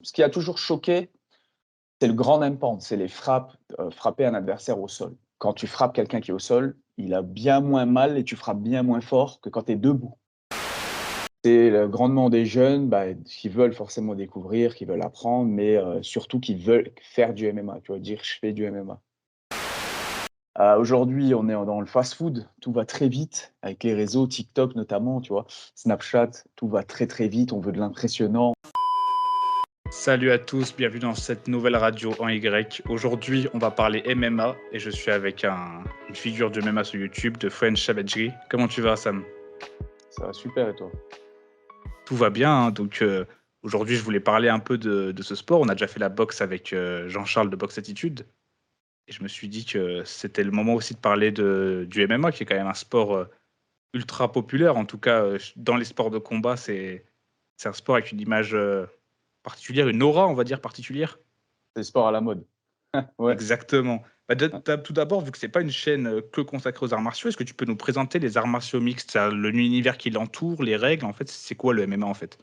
Ce qui a toujours choqué, c'est le grand impact, c'est les frappes, frapper un adversaire au sol. Quand tu frappes quelqu'un qui est au sol, il a bien moins mal et tu frappes bien moins fort que quand tu es debout. C'est le grandement des jeunes, qui veulent forcément découvrir, qui veulent apprendre, mais surtout qui veulent faire du MMA, tu vois? Dire: «Je fais du MMA». Aujourd'hui, on est dans le fast-food, tout va très vite avec les réseaux, TikTok notamment, tu vois? Snapchat, tout va très, très vite, on veut de l'impressionnant. Salut à tous, bienvenue dans cette nouvelle radio en Y. Aujourd'hui, on va parler MMA et je suis avec une figure du MMA sur YouTube de French Savagery. Comment tu vas, Sam? Ça va super et toi? Tout va bien, hein, donc aujourd'hui, je voulais parler un peu de ce sport. On a déjà fait la boxe avec Jean-Charles de Boxe Attitude et je me suis dit que c'était le moment aussi de parler du MMA, qui est quand même un sport ultra populaire. En tout cas, dans les sports de combat, c'est un sport avec une image particulière, une aura, on va dire, particulière. C'est le sport à la mode. Ouais. Exactement. Bah, tout d'abord, vu que c'est pas une chaîne, que consacrée aux arts martiaux, est-ce que tu peux nous présenter les arts martiaux mixtes? L'univers qui l'entoure, les règles, en fait, c'est quoi le MMA, en fait?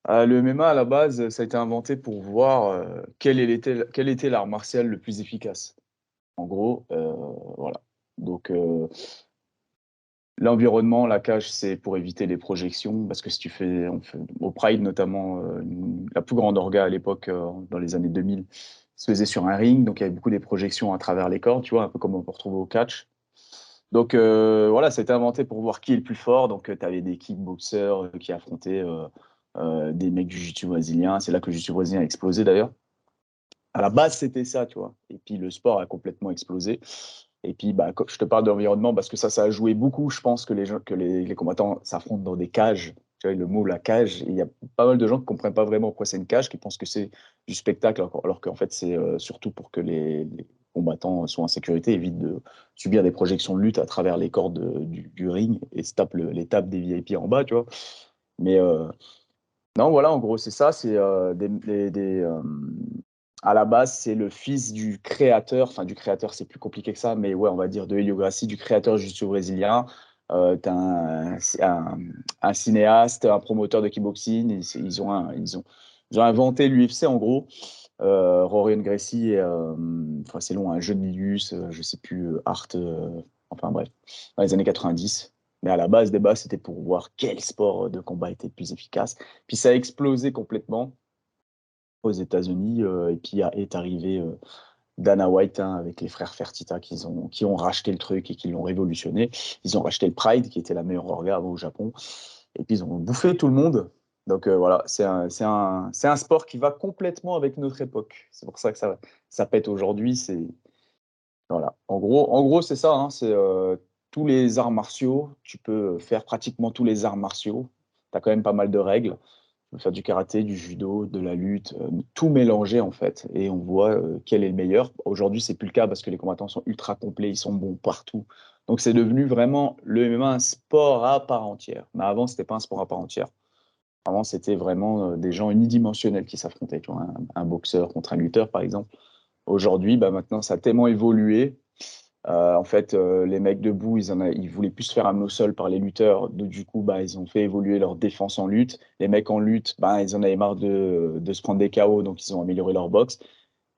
Le MMA à la base, ça a été inventé pour voir, quel était l'art martial le plus efficace. En gros, voilà. Donc l'environnement, la cage, c'est pour éviter les projections parce que si tu fais on fait au Pride notamment, la plus grande orga à l'époque, dans les années 2000, se faisait sur un ring, donc il y avait beaucoup des projections à travers les cordes, tu vois? Un peu comme on peut retrouver au catch. Donc voilà, ça a été inventé pour voir qui est le plus fort, donc tu avais des kickboxers, qui affrontaient, des mecs du jiu-jitsu brésilien. C'est là que le jiu-jitsu brésilien a explosé d'ailleurs. À la base, c'était ça, tu vois? Et puis le sport a complètement explosé et puis, comme je te parle d'environnement parce que ça a joué beaucoup. Je pense que les combattants s'affrontent dans des cages. Tu vois, le mot «la cage», il y a pas mal de gens qui comprennent pas vraiment pourquoi c'est une cage, qui pensent que c'est du spectacle alors qu'en fait, c'est, surtout pour que les combattants soient en sécurité, évitent de subir des projections de lutte à travers les cordes, du ring et se tapent les tapes des VIP en bas, tu vois? Mais, non, voilà, en gros, c'est ça, c'est, à la base, c'est le fils du créateur, enfin du créateur, c'est plus compliqué que ça, mais ouais, on va dire de Helio Gracie, du créateur du jiu-jitsu brésilien. Tu un cinéaste, un promoteur de kickboxing, ils ont inventé l'UFC en gros. Rorion Gracie et enfin c'est long, un John Milius, je sais plus, Art, enfin bref, dans les années 90. Mais à la base des bases, c'était pour voir quel sport de combat était le plus efficace. Puis ça a explosé complètement aux États-Unis, et puis est arrivé, Dana White, hein, avec les frères Fertitta qui ont racheté le truc et qui l'ont révolutionné. Ils ont racheté le Pride, qui était la meilleure orga avant au Japon, et puis ils ont bouffé tout le monde. Donc voilà, c'est un sport qui va complètement avec notre époque. C'est pour ça que ça pète aujourd'hui, c'est voilà. En gros, c'est ça, hein, c'est, tous les arts martiaux, tu peux faire pratiquement tous les arts martiaux. Tu as quand même pas mal de règles. Tu peux faire du karaté, du judo, de la lutte, tout mélanger en fait et on voit, quel est le meilleur. Aujourd'hui, c'est plus le cas parce que les combattants sont ultra complets, ils sont bons partout. Donc c'est devenu vraiment le MMA un sport à part entière. Mais avant, c'était pas un sport à part entière. Avant, c'était vraiment, des gens unidimensionnels qui s'affrontaient, tu vois? Un boxeur contre un lutteur, par exemple. Aujourd'hui, maintenant, ça a tellement évolué. En fait, les mecs debout, ils voulaient plus se faire amener au sol par les lutteurs. Donc du coup, ils ont fait évoluer leur défense en lutte. Les mecs en lutte, ils en avaient marre de se prendre des KO, donc ils ont amélioré leur boxe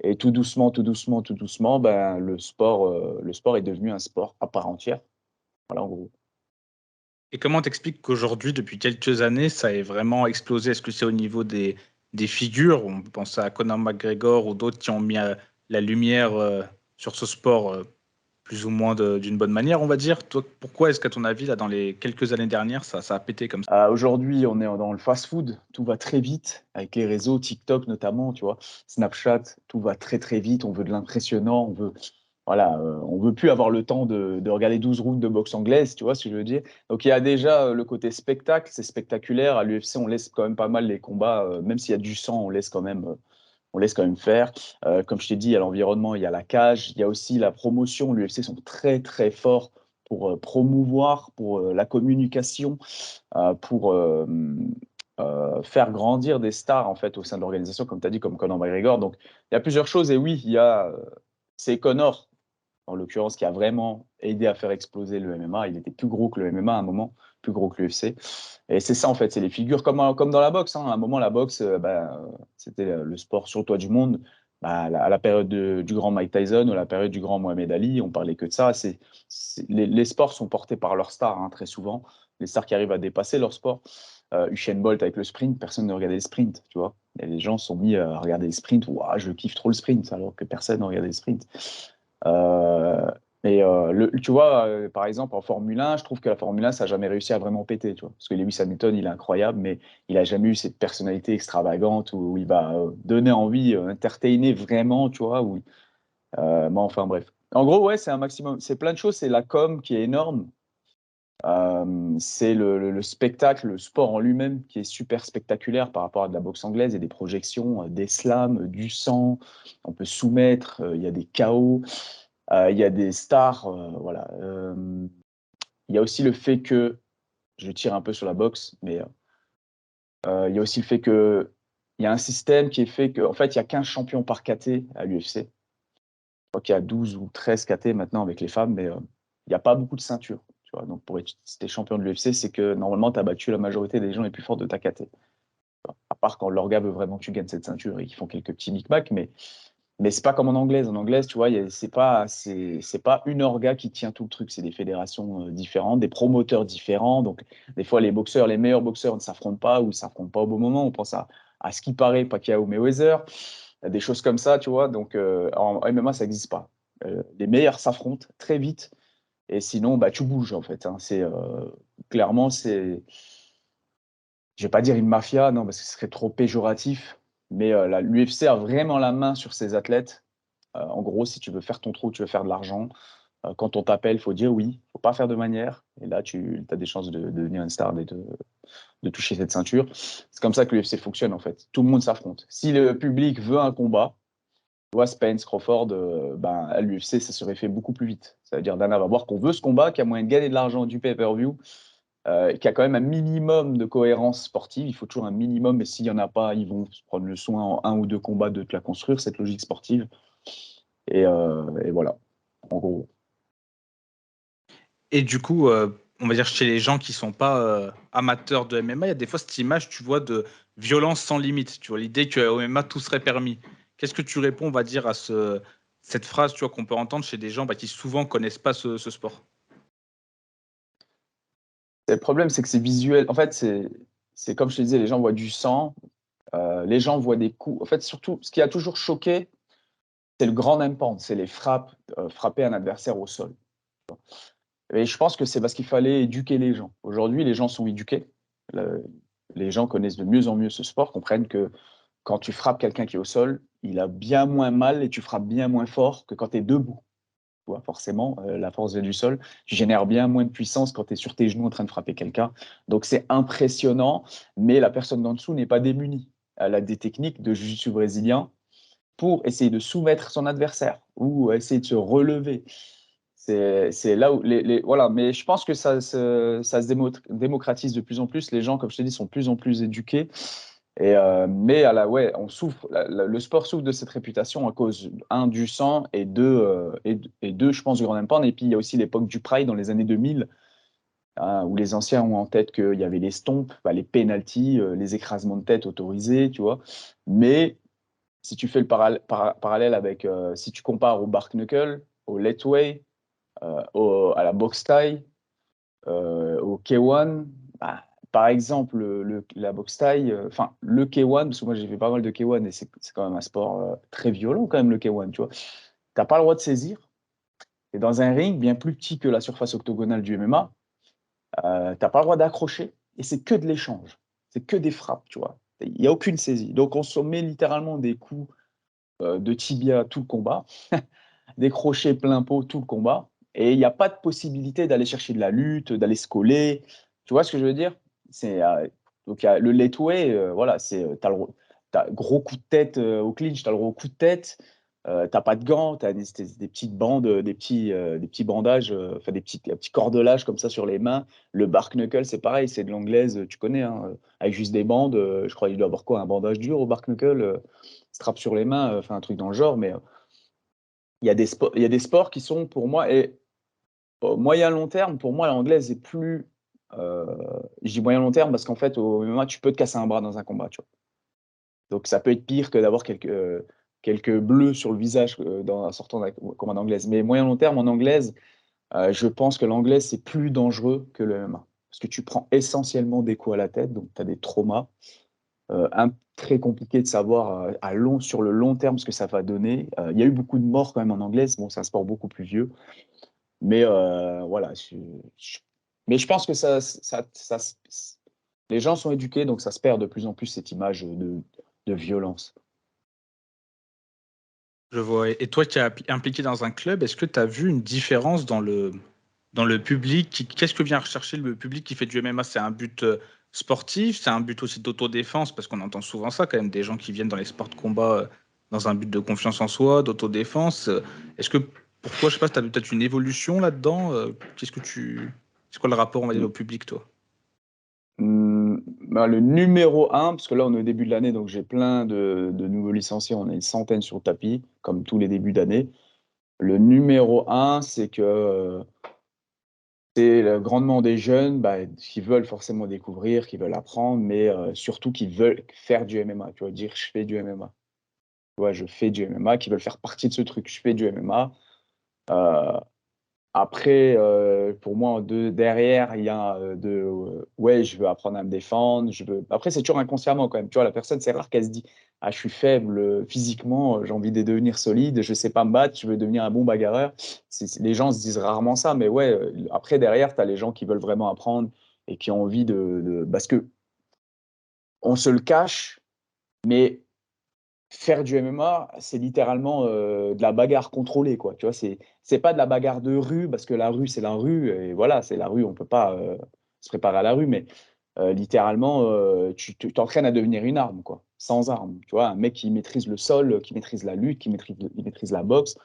et tout doucement, tout doucement, tout doucement, le sport est devenu un sport à part entière. Voilà, en gros. Et comment t'expliques qu'aujourd'hui, depuis quelques années, ça ait vraiment explosé? Est-ce que c'est au niveau des figures? On peut penser à Conor McGregor ou d'autres qui ont mis, la lumière, sur ce sport, plus ou moins d'une bonne manière, on va dire. Toi, pourquoi est-ce qu'à ton avis, là, dans les quelques années dernières, ça a pété comme ça? Aujourd'hui, on est dans le fast-food, tout va très vite avec les réseaux, TikTok notamment, tu vois? Snapchat, tout va très, très vite, on veut de l'impressionnant, on veut voilà, on veut plus avoir le temps de regarder 12 rounds de boxe anglaise, tu vois ce que je veux dire? Donc il y a déjà, le côté spectacle, c'est spectaculaire. À l'UFC, on laisse quand même pas mal les combats, même s'il y a du sang, on laisse quand même faire. Comme je t'ai dit, il y a l'environnement, il y a la cage, il y a aussi la promotion. L'UFC sont très, très forts pour, promouvoir, pour, la communication, pour, faire grandir des stars, en fait, au sein de l'organisation, comme tu as dit, comme Conor McGregor. Donc il y a plusieurs choses et oui, c'est Conor. en l'occurrence, qui a vraiment aidé à faire exploser le MMA. Il était plus gros que le MMA à un moment, plus gros que l'UFC. Et c'est ça, en fait, c'est les figures comme dans la boxe. Hein. À un moment, la boxe, c'était le sport sur le toit du monde. À la période du grand Mike Tyson ou à la période du grand Mohamed Ali, on parlait que de ça. Les sports sont portés par leurs stars, hein, très souvent. Les stars qui arrivent à dépasser leur sport. Usain Bolt avec le sprint, personne ne regardait les sprints, tu vois. Et les gens se sont mis à regarder les sprints. Ouah, je kiffe trop le sprint, alors que personne ne regardait les sprints. Tu vois, par exemple, en Formule 1, je trouve que la Formule 1, ça n'a jamais réussi à vraiment péter, tu vois. Parce que Lewis Hamilton, il est incroyable, mais il n'a jamais eu cette personnalité extravagante où il va donner envie, entertainer vraiment, tu vois. Bon, enfin, bref. En gros, ouais, c'est un maximum. C'est plein de choses. C'est la com qui est énorme. C'est le spectacle, le sport en lui-même qui est super spectaculaire par rapport à de la boxe anglaise et des projections, des slams, du sang. On peut soumettre, il y a des KO. Il y a des stars, voilà. Il y a aussi le fait que, je tire un peu sur la boxe, mais il y a aussi le fait que il y a un système qui est fait que, en fait, il y a 15 champions par KT à l'UFC. Je crois qu'il y a 12 ou 13 KT maintenant avec les femmes, mais il n'y a pas beaucoup de ceintures. Tu vois. Donc, pour être champion de l'UFC, c'est que normalement, tu as battu la majorité des gens les plus forts de ta KT. À part quand l'orga veut vraiment que tu gagnes cette ceinture et qu'ils font quelques petits micmacs, mais c'est pas comme en anglaise. En anglaise, tu vois, c'est pas une orga qui tient tout le truc. C'est des fédérations différentes, des promoteurs différents. Donc, des fois, les meilleurs boxeurs ne s'affrontent pas ou ne s'affrontent pas au bon moment. On pense à ce qui paraît Pacquiao Mayweather, des choses comme ça, tu vois. Donc, en MMA, ça n'existe pas. Les meilleurs s'affrontent très vite. Et sinon, bah, tu bouges, en fait. Hein. Clairement, je vais pas dire une mafia, non, parce que ce serait trop péjoratif. Mais l'UFC a vraiment la main sur ses athlètes. En gros, si tu veux faire ton trou, tu veux faire de l'argent, quand on t'appelle, il faut dire oui, il ne faut pas faire de manière. Et là, tu as des chances de devenir une star et de toucher cette ceinture. C'est comme ça que l'UFC fonctionne, en fait. Tout le monde s'affronte. Si le public veut un combat, tu vois, Spence, Crawford, à l'UFC, ça serait fait beaucoup plus vite. Ça veut dire, Dana va voir qu'on veut ce combat, qu'il y a moyen de gagner de l'argent du pay-per-view, qu'il y a quand même un minimum de cohérence sportive. Il faut toujours un minimum, mais s'il n'y en a pas, ils vont se prendre le soin en un ou deux combats de te la construire, cette logique sportive. Et voilà, en gros. Et du coup, on va dire chez les gens qui sont pas amateurs de MMA, il y a des fois cette image, tu vois, de violence sans limite. Tu vois, l'idée qu'au MMA, tout serait permis. Qu'est-ce que tu réponds, on va dire, à cette phrase, tu vois, qu'on peut entendre chez des gens qui souvent connaissent pas ce sport? Le problème, c'est que c'est visuel. En fait, c'est comme je te disais, les gens voient du sang, les gens voient des coups. En fait, surtout, ce qui a toujours choqué, c'est le grand impact, c'est les frappes, frapper un adversaire au sol. Et je pense que c'est parce qu'il fallait éduquer les gens. Aujourd'hui, les gens sont éduqués. Les gens connaissent de mieux en mieux ce sport, comprennent que quand tu frappes quelqu'un qui est au sol, il a bien moins mal et tu frappes bien moins fort que quand tu es debout. Tu vois, forcément, la force vient du sol. Tu génères bien moins de puissance quand tu es sur tes genoux en train de frapper quelqu'un. Donc c'est impressionnant, mais la personne d'en dessous n'est pas démunie. Elle a des techniques de jiu-jitsu brésilien pour essayer de soumettre son adversaire ou essayer de se relever. C'est là où voilà, mais je pense que ça se démocratise de plus en plus. Les gens, comme je te dis, sont de plus en plus éduqués. Mais ouais, on souffre. Le sport souffre de cette réputation à cause, un, du sang et deux, je pense, du grand impact. Et puis, il y a aussi l'époque du Pride dans les années 2000, hein, où les anciens ont en tête qu'il y avait les stomps, les penalties, les écrasements de tête autorisés, tu vois. Mais si tu fais le parallèle avec, si tu compares au Bark Knuckle, au Letway, à la boxe thaï, au K1, par exemple, la boxe thaï, enfin, le K1, parce que moi j'ai fait pas mal de K1 et c'est quand même un sport très violent, quand même, le K1, tu vois. Tu n'as pas le droit de saisir. Et dans un ring bien plus petit que la surface octogonale du MMA, tu n'as pas le droit d'accrocher et c'est que de l'échange. C'est que des frappes, tu vois. Il n'y a aucune saisie. Donc on se met littéralement des coups de tibia tout le combat, des crochets plein pot tout le combat. Et il n'y a pas de possibilité d'aller chercher de la lutte, d'aller se coller. Tu vois ce que je veux dire? Donc, le lateway, voilà, t'as gros coup de tête au clinch, tu as le gros coup de tête. T'as pas de gants, tu as des petites bandes, des petits bandages, enfin un petit cordelages comme ça sur les mains. Le bark knuckle, c'est pareil, c'est de l'anglaise, tu connais, hein, avec juste des bandes. Je crois qu'il doit avoir quoi, un bandage dur au bark knuckle, strap sur les mains, enfin un truc dans le genre, mais il y a des sports qui sont pour moi, et au moyen long terme, pour moi, l'anglaise est plus. euh, je dis moyen long terme parce qu'en fait, au MMA, tu peux te casser un bras dans un combat, tu vois. Donc ça peut être pire que d'avoir quelques bleus sur le visage en sortant d'un combat d'anglaise. Mais moyen long terme, en anglaise, je pense que l'anglaise, c'est plus dangereux que le MMA. Parce que tu prends essentiellement des coups à la tête, donc tu as des traumas. Très compliqué de savoir sur le long terme ce que ça va donner. Il y a eu beaucoup de morts quand même en anglaise. Bon, c'est un sport beaucoup plus vieux. Mais voilà. Mais je pense que les gens sont éduqués, donc ça se perd de plus en plus cette image de violence. Je vois. Et toi qui es impliqué dans un club, est-ce que tu as vu une différence dans le public? Qu'est-ce que vient rechercher le public qui fait du MMA? C'est un but sportif, c'est un but aussi d'autodéfense, parce qu'on entend souvent ça quand même, des gens qui viennent dans les sports de combat dans un but de confiance en soi, d'autodéfense. Est-ce que pour toi, je sais pas, tu as peut-être une évolution là-dedans? C'est quoi le rapport, on va dire, au public, toi? Bah, le numéro un, parce que là on est au début de l'année, donc j'ai plein de nouveaux licenciés, on a une centaine sur le tapis, comme tous les débuts d'année. Le numéro un, c'est que c'est grandement des jeunes qui veulent forcément découvrir, qui veulent apprendre, mais surtout qui veulent faire du MMA, tu vois, dire je fais du MMA. Tu vois, je fais du MMA, qui veulent faire partie de ce truc, je fais du MMA. Après, pour moi, derrière, il y a ouais, je veux apprendre à me défendre. Après, c'est toujours inconsciemment quand même. Tu vois, la personne, c'est rare qu'elle se dit, ah, je suis faible physiquement, j'ai envie de devenir solide, je sais pas me battre, je veux devenir un bon bagarreur. Les gens se disent rarement ça, mais ouais, après, derrière, tu as les gens qui veulent vraiment apprendre et qui ont envie parce que on se le cache, mais faire du MMA, c'est littéralement de la bagarre contrôlée, quoi. Tu vois, c'est pas de la bagarre de rue, parce que la rue, c'est la rue, et voilà, c'est la rue, on peut pas se préparer à la rue, mais littéralement, tu t'entraînes à devenir une arme, quoi, sans arme. Tu vois, un mec qui maîtrise le sol, qui maîtrise la lutte, qui maîtrise la boxe,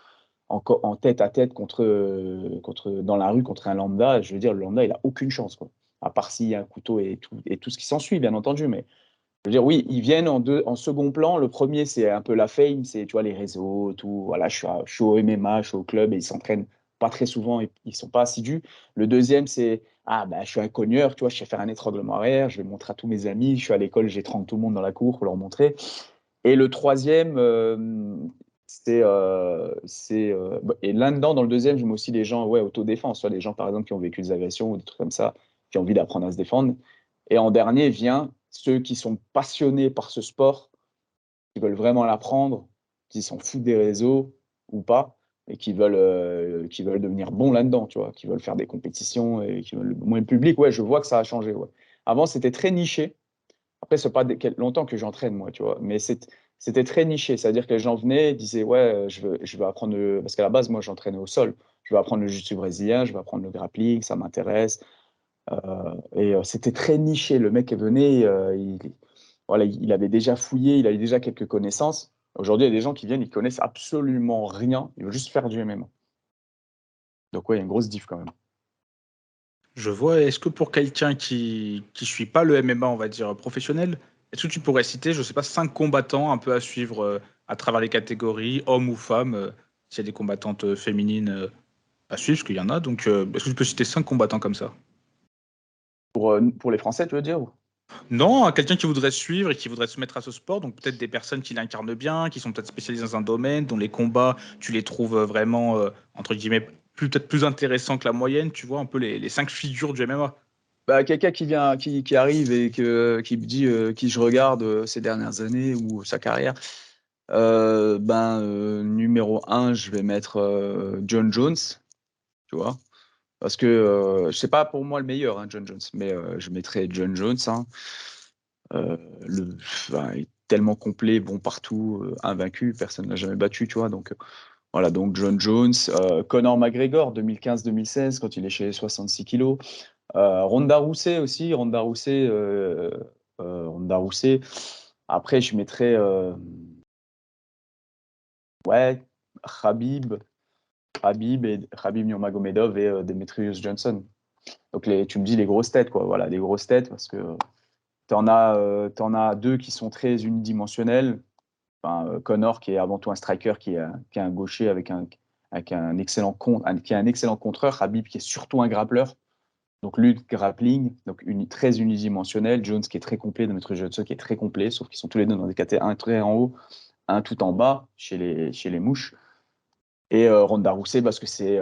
en tête à tête dans la rue contre un lambda, je veux dire, le lambda, il a aucune chance, quoi. À part s'il y a un couteau et tout ce qui s'ensuit, bien entendu, mais je veux dire, oui, ils viennent en second plan. Le premier, c'est un peu la fame, c'est, tu vois, les réseaux, tout. Voilà, je suis au MMA, je suis au club et ils s'entraînent pas très souvent, ils sont pas assidus. Le deuxième, c'est, ah, bah, je suis un cogneur, tu vois, je sais faire un étranglement arrière, je vais le montrer à tous mes amis, je suis à l'école, j'étrangle tout le monde dans la cour pour leur montrer. Et le troisième, et là-dedans, dans le deuxième, je mets aussi des gens, ouais, autodéfense, soit des gens, par exemple, qui ont vécu des agressions ou des trucs comme ça, qui ont envie d'apprendre à se défendre. Et en dernier vient ceux qui sont passionnés par ce sport, qui veulent vraiment l'apprendre, qui s'en foutent des réseaux ou pas, et qui veulent devenir bons là-dedans, tu vois, qui veulent faire des compétitions et qui veulent. Moi, le public, ouais, je vois que ça a changé. Ouais. Avant, c'était très niché. Après, c'est pas longtemps que j'entraîne, moi, tu vois, mais c'était très niché. C'est-à-dire que les gens venaient, disaient, ouais, je veux apprendre, parce qu'à la base, moi, j'entraînais au sol. Je veux apprendre le jiu-jitsu brésilien, je veux apprendre le grappling, ça m'intéresse. Et c'était très niché. Le mec venait, voilà, il avait déjà fouillé, il avait déjà quelques connaissances. Aujourd'hui, il y a des gens qui viennent, ils connaissent absolument rien, ils veulent juste faire du MMA. Donc ouais, il y a une grosse diff quand même. Je vois. Est-ce que pour quelqu'un qui suit pas le MMA, on va dire professionnel, est-ce que tu pourrais citer, je sais pas, 5 combattants un peu à suivre à travers les catégories, hommes ou femmes, s'il y a des combattantes féminines à suivre, parce qu'il y en a. Donc, est-ce que tu peux citer 5 combattants comme ça? Pour les Français, tu veux dire? Non, quelqu'un qui voudrait suivre et qui voudrait se mettre à ce sport, donc peut-être des personnes qui l'incarnent bien, qui sont peut-être spécialisées dans un domaine, dont les combats, tu les trouves vraiment, entre guillemets, peut-être plus intéressants que la moyenne, tu vois, un peu les 5 figures du MMA. Bah, quelqu'un qui vient, qui arrive et qui me dit qui je regarde ces dernières années ou sa carrière. Numéro un, je vais mettre John Jones, tu vois. Parce que c'est pas pour moi le meilleur, hein, John Jones, mais je mettrais John Jones. Hein. Il est tellement complet, bon partout, invaincu, personne ne l'a jamais battu, tu vois. Donc voilà, donc John Jones, Conor McGregor, 2015-2016, quand il est chez les 66 kilos. Ronda Rousey aussi, Ronda Rousey. Après, je mettrais ouais, Khabib, Khabib Nurmagomedov et Demetrius Johnson. Donc tu me dis les grosses têtes, quoi. Voilà, les grosses têtes parce que t'en as deux qui sont très unidimensionnels. Enfin, Connor qui est avant tout un striker, qui est un gaucher avec avec qui est un excellent contreur. Khabib qui est surtout un grappleur. Donc lutte, grappling, donc très unidimensionnel. Jones qui est très complet, Demetrius Johnson qui est très complet, sauf qu'ils sont tous les deux dans des KT, un très en haut, un tout en bas chez les mouches. Et Ronda Rousey parce que c'est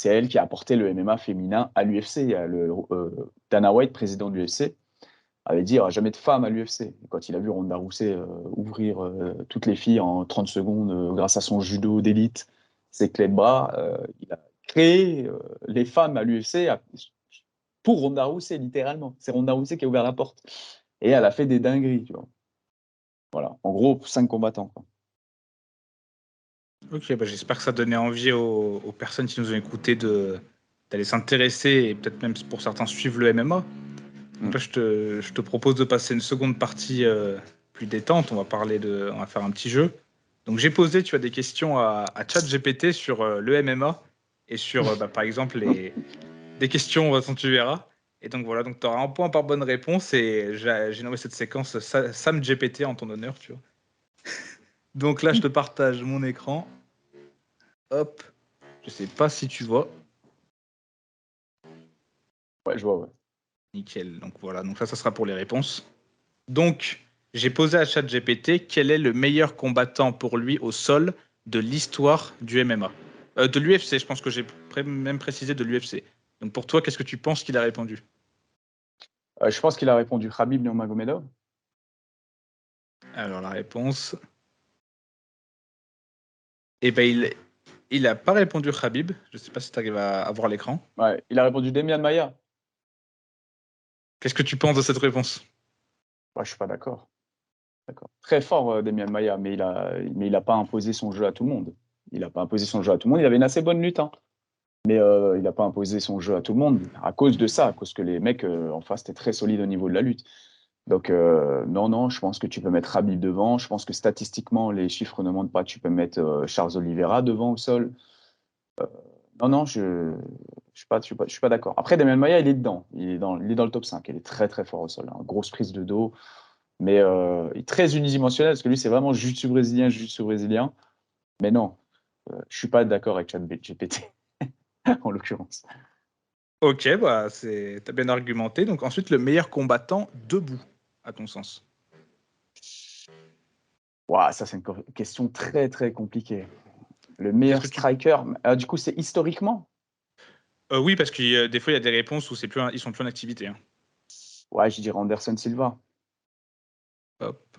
elle qui a apporté le MMA féminin à l'UFC. Dana White, président de l'UFC, avait dit il n'y aura jamais de femmes à l'UFC. Quand il a vu Ronda Rousey ouvrir toutes les filles en 30 secondes grâce à son judo d'élite, ses clés de bras, il a créé les femmes à l'UFC pour Ronda Rousey, littéralement. C'est Ronda Rousey qui a ouvert la porte. Et elle a fait des dingueries, tu vois. Voilà, en gros, 5 combattants, quoi. Ok, bah j'espère que ça donnait envie aux personnes qui nous ont écoutés d'aller s'intéresser et peut-être même pour certains suivre le MMA. Donc là, je te propose de passer une seconde partie plus détente. On va faire un petit jeu. Donc j'ai posé, tu as des questions à ChatGPT sur le MMA et sur, par exemple, des questions dont tu verras. Et donc voilà, donc tu auras un point par bonne réponse et j'ai nommé cette séquence Sam GPT en ton honneur, tu vois. Donc là, je te partage mon écran. Hop, je sais pas si tu vois. Ouais, je vois, ouais. Nickel. Donc voilà, donc ça sera pour les réponses. Donc, j'ai posé à ChatGPT quel est le meilleur combattant pour lui au sol de l'histoire du MMA. De l'UFC, je pense que j'ai même précisé de l'UFC. Donc pour toi, qu'est-ce que tu penses qu'il a répondu? Je pense qu'il a répondu Khabib Nurmagomedov. Alors la réponse. Eh ben il a pas répondu Khabib. Je sais pas si tu arrives à voir l'écran. Ouais, il a répondu Demian Maia. Qu'est-ce que tu penses de cette réponse? Ouais, je suis pas d'accord. Très fort, Demian Maia, mais il a pas imposé son jeu à tout le monde. Il n'a pas imposé son jeu à tout le monde. Il avait une assez bonne lutte, hein. Mais il n'a pas imposé son jeu à tout le monde à cause de ça, à cause que les mecs en face étaient très solides au niveau de la lutte. Donc, non, je pense que tu peux mettre Khabib devant. Je pense que statistiquement, les chiffres ne mentent pas. Tu peux mettre Charles Oliveira devant au sol. Non, je ne suis pas d'accord. Après, Demian Maia, il est dedans. Il est dans le top 5. Il est très, très fort au sol, hein. Grosse prise de dos. Mais il est très unidimensionnel parce que lui, c'est vraiment jiu-jitsu brésilien. Mais non, je ne suis pas d'accord avec ChatGPT, en l'occurrence. Ok, bah t'as bien argumenté. Donc ensuite, le meilleur combattant debout, à ton sens. Wow, ça, c'est une question très, très compliquée. Le Qu'est-ce meilleur que tu striker, du coup, c'est historiquement? Oui, parce que des fois, il y a des réponses où ils sont plus en activité, hein. Ouais, je dirais Anderson Silva. Hop.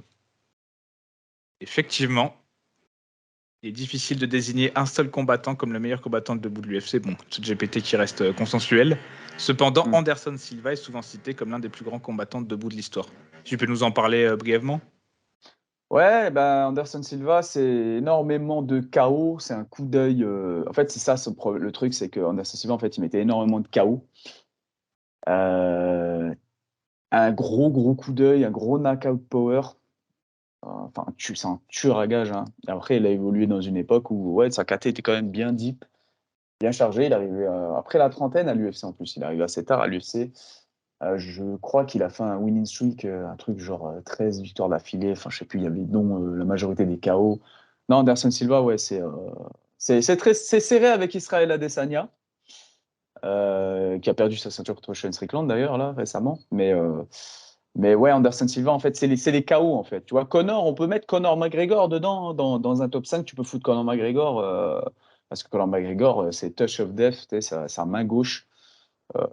Effectivement, il est difficile de désigner un seul combattant comme le meilleur combattant debout de l'UFC. Bon, c'est GPT qui reste consensuel. Cependant, Hmm. Anderson Silva est souvent cité comme l'un des plus grands combattants debout de l'histoire. Tu peux nous en parler brièvement? Ouais, ben Anderson Silva, c'est énormément de KO. C'est un coup d'œil. En fait, c'est ça le truc, c'est que Anderson Silva, en fait, il mettait énormément de KO. Euh, un gros coup d'œil, un gros knockout power. Enfin, c'est un tueur à gage, hein. Et après, il a évolué dans une époque où ouais, sa KT était quand même bien deep, bien chargé. Il arrivait après la trentaine à l'UFC en plus. Il arrive assez tard à l'UFC. Je crois qu'il a fait un winning streak, un truc genre 13 victoires d'affilée. Enfin, je sais plus, il y avait dont la majorité des KO. Non, Anderson Silva, ouais, c'est serré avec Israel Adesanya, qui a perdu sa ceinture contre Sean Strickland d'ailleurs, là, récemment. Mais ouais, Anderson Silva, en fait, c'est les KO, en fait. Tu vois, Conor, on peut mettre Conor McGregor dedans, hein, dans un top 5, tu peux foutre Conor McGregor, parce que Conor McGregor, c'est touch of death, tu sais, sa main gauche. Euh,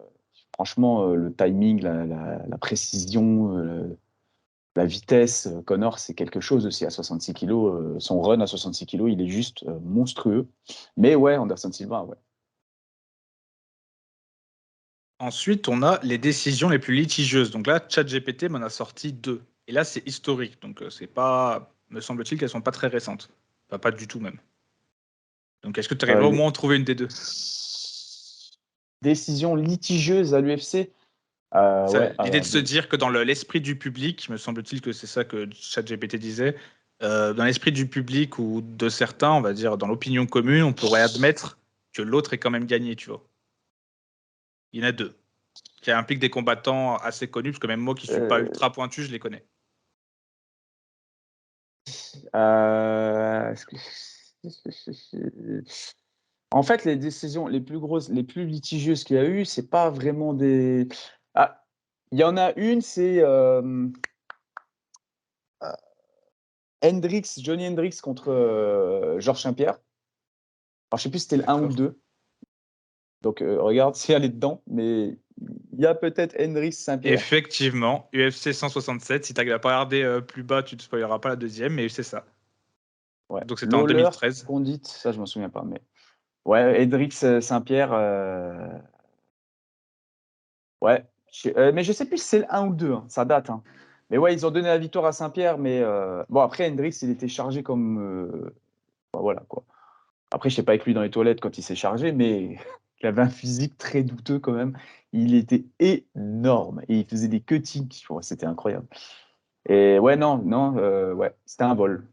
Franchement, le timing, la précision, la vitesse, Connor, c'est quelque chose aussi à 66 kilos. Son run à 66 kilos, il est juste monstrueux. Mais ouais, Anderson Silva, ouais. Ensuite, on a les décisions les plus litigieuses. Donc là, ChatGPT m'en a sorti deux. Et là, c'est historique. Donc c'est pas, me semble-t-il, qu'elles sont pas très récentes. Enfin, pas du tout même. Donc est-ce que tu arriveras au Les moins à trouver une des deux? décisions litigieuses à l'UFC. Ouais, L'idée de alors, se dire que dans l'esprit du public, me semble-t-il que c'est ça que ChatGPT disait, dans l'esprit du public ou de certains, on va dire dans l'opinion commune, on pourrait admettre que l'autre est quand même gagné, tu vois. Il y en a deux, qui impliquent des combattants assez connus, parce que même moi qui suis pas euh, ultra pointu, je les connais. euh, est-ce que- En fait, les décisions les plus grosses, les plus litigieuses qu'il y a eu, c'est pas vraiment des. Ah, il y en a une, c'est Johnny Hendrix contre Georges Saint-Pierre. Alors, je sais plus si c'était le 1 ou le D'accord. 2. Donc, regarde si elle est dedans, mais il y a peut-être Hendrix Saint-Pierre. Effectivement, UFC 167. Si tu n'as pas regardé plus bas, tu ne spoileras pas la deuxième, mais c'est ça. Ouais. Donc c'était en Lawler 2013. Condit, ça, je m'en souviens pas. Mais ouais, Hendrix Saint-Pierre. Ouais. Mais je sais plus si c'est le 1 ou le 2. Hein. Ça date. Hein. Mais ouais, ils ont donné la victoire à Saint-Pierre. Mais bon, après, Hendrix, il était chargé comme. Voilà, quoi. Après, je sais pas avec lui dans les toilettes quand il s'est chargé, mais il avait un physique très douteux quand même. Il était énorme et il faisait des cuttings. C'était incroyable. Et ouais, non, ouais, c'était un vol.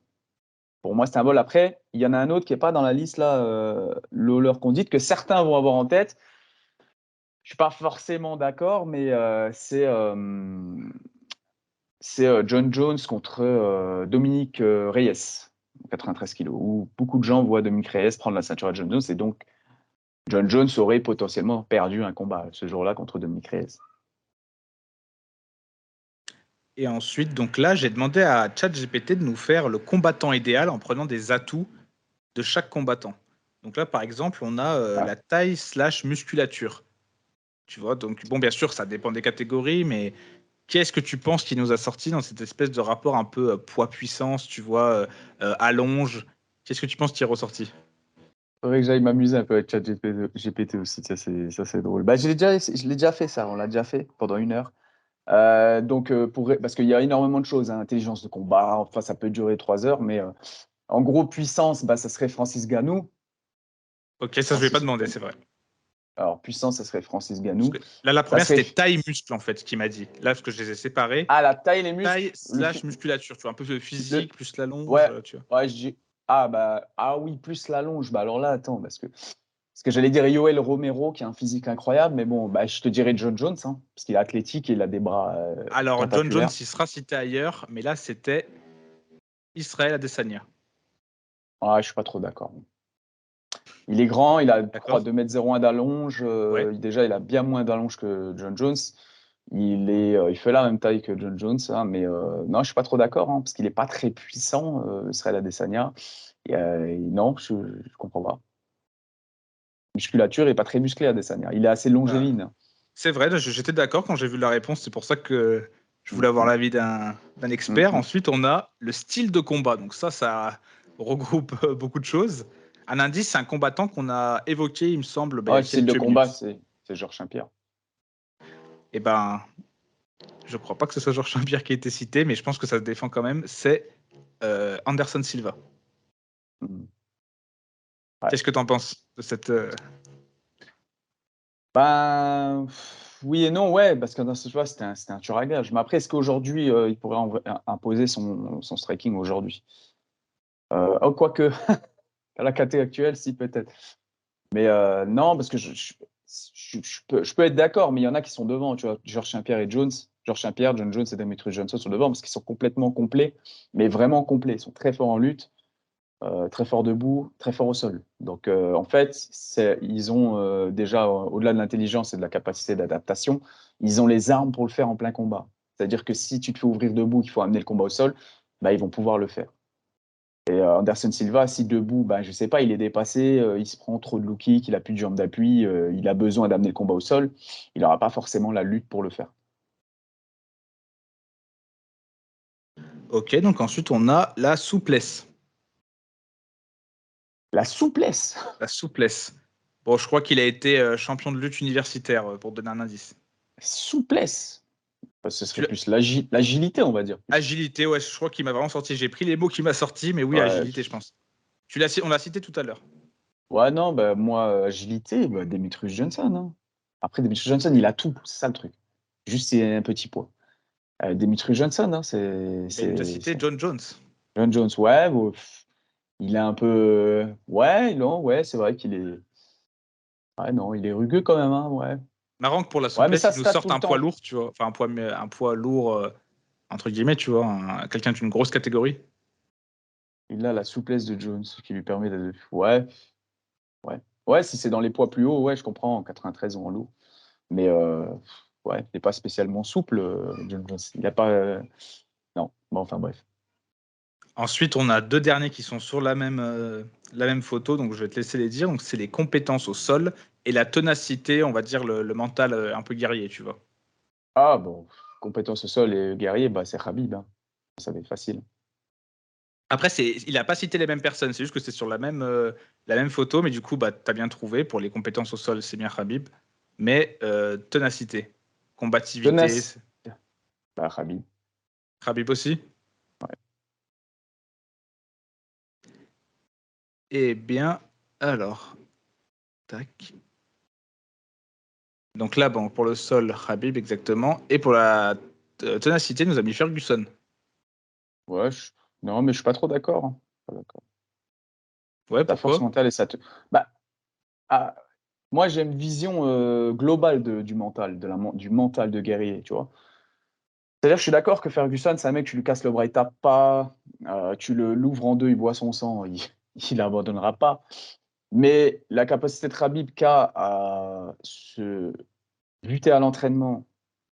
Pour moi, c'était un vol. Après, il y en a un autre qui n'est pas dans la liste là, Lawler Condit, que certains vont avoir en tête. Je suis pas forcément d'accord, mais c'est John Jones contre Dominique Reyes, 93 kilos, où beaucoup de gens voient Dominique Reyes prendre la ceinture à John Jones, et donc John Jones aurait potentiellement perdu un combat ce jour-là contre Dominique Reyes. Et ensuite, donc là, j'ai demandé à ChatGPT de nous faire le combattant idéal en prenant des atouts de chaque combattant. Donc là, par exemple, on a Ah. la taille / musculature. Tu vois, donc bon, bien sûr, ça dépend des catégories, mais qu'est-ce que tu penses qui nous a sorti dans cette espèce de rapport un peu poids-puissance, tu vois, allonge? Qu'est-ce que tu penses qui est ressorti? Faudrait que j'aille m'amuser un peu avec ChatGPT aussi, ça c'est drôle. Bah, je l'ai déjà fait ça, on l'a déjà fait pendant 1 heure. Donc, parce qu'il y a énormément de choses, hein, intelligence de combat, enfin ça peut durer 3 heures, mais en gros, puissance, bah, ça serait Francis Ngannou. Ok, ça, je vais pas Francis demander, Ngannou. c'est vrai. Alors, puissance, ça serait Francis Parce Ngannou. que là, la Ça première, serait. c'était taille-muscle, en fait, qui m'a dit. Là, parce que je les ai séparés, Ah, la taille et les muscles. taille / musculature, tu vois, un peu de Le... physique, plus la longe, Ouais, tu vois. ouais, Ah, bah, ah oui, plus la longe. Bah, alors là, attends, parce que j'allais dire Yoel Romero, qui a un physique incroyable, mais bon, bah, je te dirais John Jones, hein, parce qu'il est athlétique et il a des bras Alors, John Jones, tentaculaires. il sera cité ailleurs, mais là, c'était Israël Adesanya. Ah, je suis pas trop d'accord. Il est grand, il a, je crois, D'accord? 2,01 m d'allonge. Ouais. Déjà, il a bien moins d'allonge que John Jones. Il fait la même taille que John Jones, hein, mais non, je suis pas trop d'accord, hein, parce qu'il est pas très puissant, Israël Adesanya. Et, non, je comprends pas. Musculature est pas très musclé Adesanya. Il est assez Bah, longéline. c'est vrai, j'étais d'accord quand j'ai vu la réponse, c'est pour ça que je Mm, voulais avoir mm, l'avis d'un mm, expert. mm. Ensuite, on a le style de combat. Donc ça regroupe beaucoup de choses. Un indice, c'est un combattant qu'on a évoqué, il me semble, il y Ah, a le style de quelques combat, minutes. c'est Georges Saint-Pierre. Eh ben, je crois pas que ce soit Georges Saint-Pierre qui a été cité, mais je pense que ça se défend quand même. C'est Anderson Silva. Mm. Ouais. Qu'est-ce que tu en penses de cette... Ben, oui et non, ouais, parce que dans ce choix, c'était un tueur à gage. Mais après, est-ce qu'aujourd'hui, il pourrait imposer son striking aujourd'hui? Oh, quoique, à la KT actuelle, si, peut-être. Mais non, parce que je peux être d'accord, mais il y en a qui sont devant, tu vois. Georges Saint-Pierre et Jones. Georges Saint-Pierre, John Jones et Demetrius Johnson sont devant parce qu'ils sont complètement complets, mais vraiment complets. Ils sont très forts en lutte, très forts debout, très forts au sol. Donc, en fait, ils ont déjà, au-delà de l'intelligence et de la capacité d'adaptation, ils ont les armes pour le faire en plein combat. C'est-à-dire que si tu te fais ouvrir debout, qu'il faut amener le combat au sol, bah, ils vont pouvoir le faire. Et Anderson Silva, si debout, ben, je ne sais pas, il est dépassé, il se prend trop de low kick, il n'a plus de jambes d'appui, il a besoin d'amener le combat au sol, il n'aura pas forcément la lutte pour le faire. Ok, donc ensuite, on a la souplesse. La souplesse. La souplesse. Bon, je crois qu'il a été champion de lutte universitaire, pour donner un indice. Souplesse. Ce Tu serait plus l'agilité, on va dire. Agilité, ouais, je crois qu'il m'a vraiment sorti. J'ai pris les mots qu'il m'a sorti, mais oui, Ouais, agilité, je pense. On l'a cité tout à l'heure. ouais non, bah, moi, agilité, bah, Demetrius Johnson. Hein. Après, Demetrius Johnson, il a tout, c'est ça le truc. Juste, c'est un petit poids. Demetrius Johnson, hein, Mais il nous a cité John Jones. John Jones, ouais, bon, il est un peu. Ouais, non, ouais, c'est vrai qu'il est. Ouais, non, il est rugueux quand même, hein, ouais. Marrant que pour la Ouais, mais souplesse, ça il se nous tâte tout sorte le un poids temps. lourd, tu vois. Enfin, un poids lourd, entre guillemets, tu vois. Quelqu'un d'une grosse catégorie. Il a la souplesse de Jones qui lui permet de. Ouais, ouais. Ouais, si c'est dans les poids plus hauts, ouais, je comprends. En 93 ou en lourd. Mais ouais, il n'est pas spécialement souple, John Jones. Il n'a pas. Non, bon, enfin bref. Ensuite, on a deux derniers qui sont sur la même photo, donc je vais te laisser les dire. Donc, c'est les compétences au sol et la ténacité, on va dire le mental un peu guerrier, tu vois. Ah bon, compétence au sol et guerrier, bah, c'est Khabib, hein. Ça va être facile. Après, il n'a pas cité les mêmes personnes, c'est juste que c'est sur la même photo, mais du coup, bah, tu as bien trouvé. Pour les compétences au sol, c'est bien Khabib. Mais ténacité, combativité, Tenace, bah, Khabib. Khabib aussi. Ouais. Eh bien, alors, tac. Donc là, bon, pour le sol, Khabib, exactement. Et pour la ténacité, nous a mis Ferguson. Ouais, non, mais je suis pas trop d'accord, hein. Pas d'accord. Ouais, Ta force pourquoi? mentale et ça te. Bah, ah, moi, j'ai une vision globale du mental, du mental de guerrier, tu vois. C'est-à-dire, je suis d'accord que Ferguson, c'est un mec, tu lui casses le bras, il tape pas, tu l'ouvres en deux, il boit son sang, il abandonnera pas. Mais la capacité de Khabib qu'a à se buter à l'entraînement,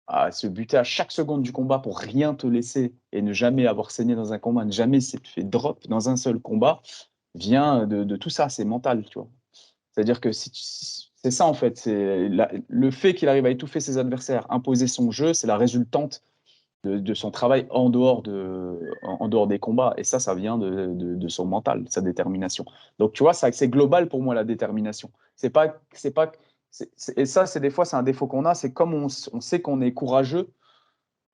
à se buter à chaque seconde du combat pour rien te laisser et ne jamais avoir saigné dans un combat, ne jamais s'être fait drop dans un seul combat, vient de tout ça, c'est mental, tu vois. C'est-à-dire que c'est ça en fait, le fait qu'il arrive à étouffer ses adversaires, imposer son jeu, c'est la résultante de son travail en dehors des combats. Et ça vient de son mental, sa détermination. Donc, tu vois, c'est global pour moi, la détermination. Et ça, c'est des fois, c'est un défaut qu'on a. C'est comme on sait qu'on est courageux,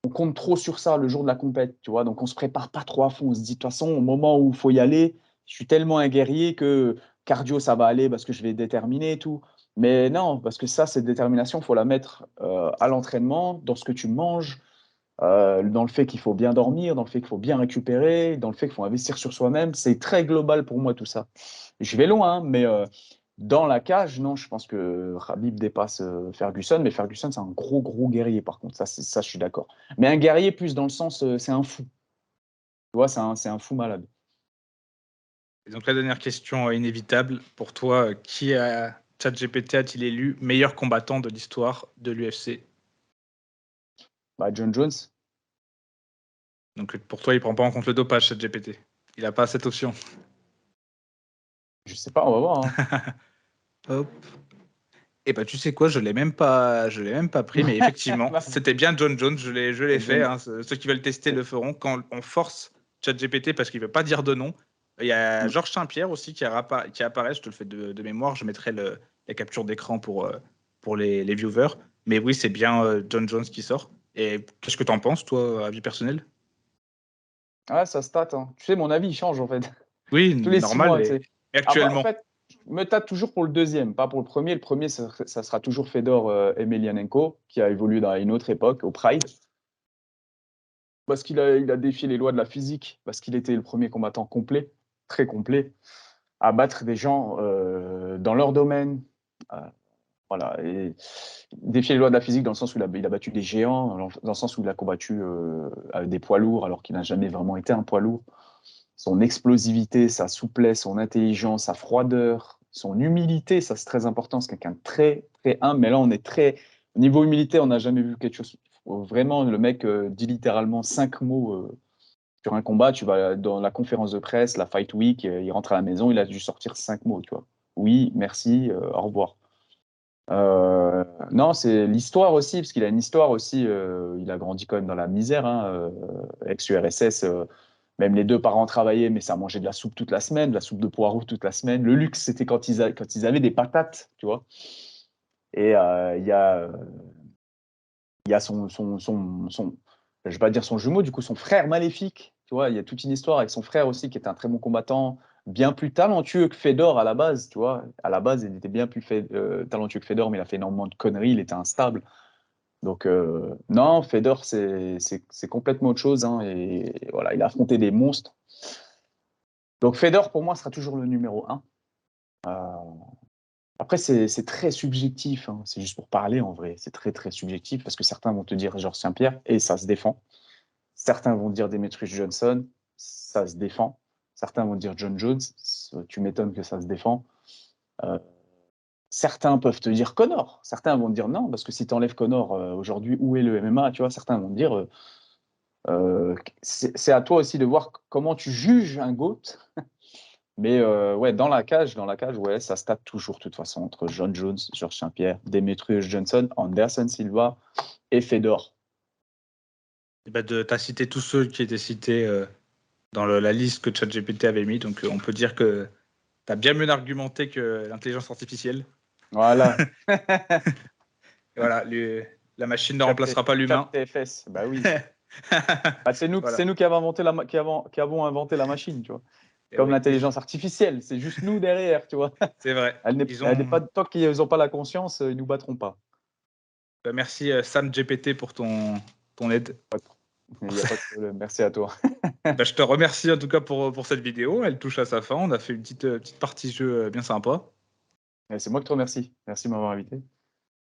on compte trop sur ça le jour de la compète, tu vois. Donc, on se prépare pas trop à fond. On se dit, de toute façon, au moment où il faut y aller, je suis tellement un guerrier que cardio, ça va aller parce que je vais déterminer et tout. Mais non, parce que ça, cette détermination, il faut la mettre à l'entraînement, dans ce que tu manges, dans le fait qu'il faut bien dormir, dans le fait qu'il faut bien récupérer, dans le fait qu'il faut investir sur soi-même. C'est très global pour moi tout ça. Je vais loin, hein, mais dans la cage, non, je pense que Khabib dépasse Ferguson, mais Ferguson, c'est un gros, gros guerrier par contre. Ça, je suis d'accord. Mais un guerrier plus dans le sens, c'est un fou. Tu vois, c'est un fou malade. Et donc la dernière question inévitable pour toi, ChatGPT a-t-il élu meilleur combattant de l'histoire de l'UFC? Bah, John Jones, Donc pour toi, il prend pas en compte le dopage, ChatGPT. Il a pas cette option. je sais pas, on va voir, hein. Hop. Et bah tu sais quoi, je l'ai même pas pris, mais effectivement, c'était bien John Jones, je l'ai fait. John, Hein. Ceux qui veulent tester le feront. Quand on force ChatGPT parce qu'il veut pas dire de nom, il y a Georges Saint-Pierre aussi qui apparaît. Je te le fais de mémoire. Je mettrai la capture d'écran pour les viewers. Mais oui, c'est bien John Jones qui sort. Et qu'est-ce que tu en penses, toi, à vie personnelle? ah, ça stat, hein. Tu sais, mon avis, il change en fait. Oui, Tous les 6 normal, mois, tu sais. mais Après, en actuellement. fait, je me tâte toujours pour le deuxième, pas pour le premier. Le premier, ça sera toujours Fedor Emelianenko, qui a évolué dans une autre époque, au Pride. Parce il a défié les lois de la physique, parce qu'il était le premier combattant complet, très complet, à battre des gens dans leur domaine. Euh, voilà, et défier les lois de la physique dans le sens où il a battu des géants, dans le sens où il a combattu avec des poids lourds, alors qu'il n'a jamais vraiment été un poids lourd. Son explosivité, sa souplesse, son intelligence, sa froideur, son humilité, ça c'est très important. C'est quelqu'un de très, très humble. Mais là, on est très. Au niveau humilité, on n'a jamais vu quelque chose. Vraiment, le mec dit littéralement 5 mots sur un combat. Tu vas dans la conférence de presse, la Fight Week, il rentre à la maison, il a dû sortir 5 mots, tu vois. Oui, merci, au revoir. Non, c'est l'histoire aussi, parce qu'il a une histoire aussi. Il a grandi quand même dans la misère, hein, ex-URSS. Même les deux parents travaillaient, mais ça mangeait de la soupe toute la semaine, de la soupe de poireaux toute la semaine. Le luxe, c'était quand ils avaient des patates, tu vois. Et il y a je vais pas dire son jumeau, du coup, son frère maléfique, tu vois. Il y a toute une histoire avec son frère aussi, qui était un très bon combattant, bien plus talentueux que Fedor à la base, tu vois. À la base, il était bien plus talentueux que Fedor, mais il a fait énormément de conneries, il était instable. Donc, non, Fedor, c'est complètement autre chose, hein, et voilà, il a affronté des monstres. Donc Fedor, pour moi, sera toujours le numéro 1. Après, c'est très subjectif, hein. C'est juste pour parler en vrai. C'est très, très subjectif parce que certains vont te dire Georges Saint-Pierre et ça se défend. Certains vont dire Demetrius Johnson, ça se défend. Certains vont dire John Jones, tu m'étonnes que ça se défend. Euh, Certains peuvent te dire Conor. Certains vont te dire non, parce que si tu enlèves Conor aujourd'hui, où est le MMA, tu vois, certains vont te dire c'est à toi aussi de voir comment tu juges un GOAT. Mais ouais, dans la cage, ouais, ça se tape toujours, de toute façon, entre John Jones, Georges Saint-Pierre, Demetrius Johnson, Anderson Silva et Fedor. Et bah, tu as cité tous ceux qui étaient cités dans la liste que ChatGPT avait mis, donc on peut dire que tu as bien mieux argumenté que l'intelligence artificielle. Voilà. Et voilà, la machine ne Chat remplacera pas l'humain. TFS, bah oui. Bah, c'est nous, Voilà. qui avons inventé la machine, tu vois. Et Comme oui, l'intelligence artificielle, c'est juste nous derrière, tu vois. c'est vrai. Elle n'est pas, tant qu'ils n'ont pas la conscience, ils nous battront pas. Bah, merci Sam GPT pour ton aide. Il n'y a pas de problème. Merci à toi. Bah, je te remercie en tout cas pour cette vidéo. Elle touche à sa fin. On a fait une petite partie jeu bien sympa. C'est moi qui te remercie. Merci de m'avoir invité.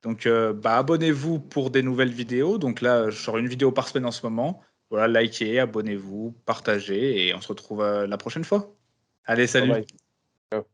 Donc, bah, abonnez-vous pour des nouvelles vidéos. Donc là, je sors une vidéo par semaine en ce moment. Voilà, likez, abonnez-vous, partagez et on se retrouve la prochaine fois. Allez, Bye salut! bye. Ciao.